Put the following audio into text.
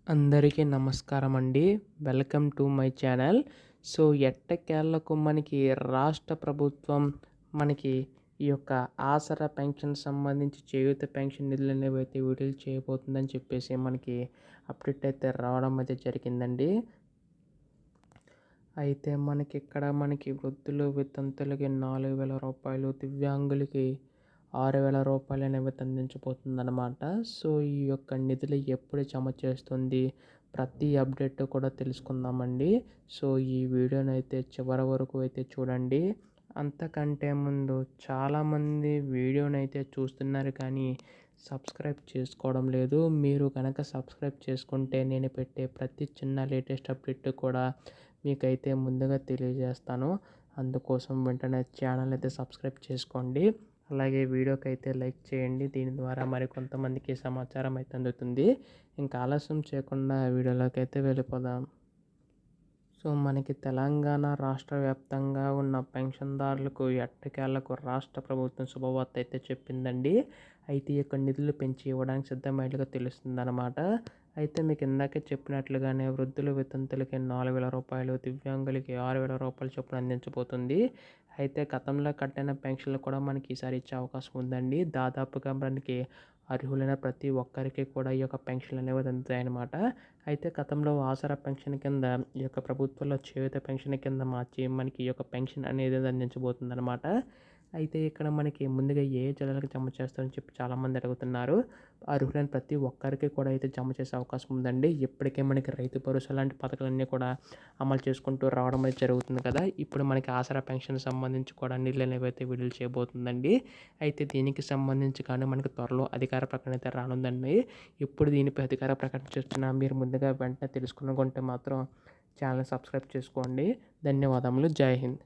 అందరికీ నమస్కారం అండి. Welcome to my channel. So, ఎట్టకేలకు మనకి రాష్ట్ర ప్రభుత్వం మనకి ఈ యొక్క ఆసరా పెన్షన్ సంబంధించి చేయూత పెన్షన్ నిధులనేవైతే విడుదల చేయబోతుందని చెప్పేసి మనకి అప్డేట్ అయితే రావడం అయితే జరిగిందండి. అయితే మనకి వృద్ధులు, వితంతులకి రూ. 4,000, దివ్యాంగులకి రూ. 6,000 అనేవైతే అందించబోతుందన్నమాట. సో, ఈ యొక్క నిధులు ఎప్పుడు జమ చేస్తుంది? ప్రతి అప్డేట్ కూడా తెలుసుకుందామండి. సో, ఈ వీడియోనైతే చివరి వరకు అయితే చూడండి. అంతకంటే ముందు చాలామంది వీడియోనైతే చూస్తున్నారు కానీ సబ్స్క్రైబ్ చేసుకోవడం లేదు. మీరు కనుక సబ్స్క్రైబ్ చేసుకుంటే నేను పెట్టే ప్రతి చిన్న లేటెస్ట్ అప్డేట్ కూడా మీకైతే ముందుగా తెలియజేస్తాను. అందుకోసం వెంటనే ఛానల్ అయితే సబ్స్క్రైబ్ చేసుకోండి. అలాగే వీడియోకి అయితే లైక్ చేయండి. దీని ద్వారా మరికొంతమందికి సమాచారం అయితే అందుతుంది. ఇంకా ఆలస్యం చేయకుండా వీడియోలోకి అయితే వెళ్ళిపోదాం. సో, మనకి తెలంగాణ రాష్ట్ర వ్యాప్తంగా ఉన్న పెన్షన్దారులకు ఎట్టకేలకు రాష్ట్ర ప్రభుత్వం శుభవార్త అయితే చెప్పిందండి. అయితే ఈ యొక్క నిధులు పెంచి ఇవ్వడానికి సిద్ధమైనట్లుగా తెలుస్తుందన్నమాట. అయితే మీకు ఇందాకే చెప్పినట్లుగానే వృద్ధులు, వితంతులకి రూ. 4,000, దివ్యాంగులకి రూ. 6,000 చొప్పున అందించబోతుంది. అయితే గతంలో కట్టిన పెన్షన్లు కూడా మనకి ఈసారి ఇచ్చే అవకాశం ఉందండి. దాదాపుగా మనకి అర్హులైన ప్రతి ఒక్కరికి కూడా ఈ యొక్క పెన్షన్లు అనేవి అందుతాయన్నమాట. అయితే గతంలో ఆసరా పెన్షన్ కింద ఈ యొక్క ప్రభుత్వంలో చేయూత పెన్షన్ కింద మార్చి మనకి ఈ యొక్క పెన్షన్ అనేది అందించబోతుందన్నమాట. అయితే ఇక్కడ మనకి ముందుగా ఏ జిల్లాలకు జమ చేస్తారని చెప్పి చాలామంది అడుగుతున్నారు. అర్హులైన ప్రతి ఒక్కరికి కూడా అయితే జమ చేసే అవకాశం ఉందండి. ఇప్పటికే మనకి రైతు భరోసా లాంటి పథకాలన్నీ కూడా అమలు చేసుకుంటూ రావడం అనేది జరుగుతుంది కదా. ఇప్పుడు మనకి ఆసరా పెన్షన్ సంబంధించి కూడా నిధులు అనేవి అయితే విడుదల చేయబోతుందండి. అయితే దీనికి సంబంధించి కానీ మనకి త్వరలో అధికార ప్రకటన అయితే రానుందండి. ఇప్పుడు దీనిపై అధికార ప్రకటన వచ్చినా మీరు ముందుగా వెంటనే తెలుసుకునుకుంటే మాత్రం ఛానల్ సబ్స్క్రైబ్ చేసుకోండి. ధన్యవాదములు. జై హింద్.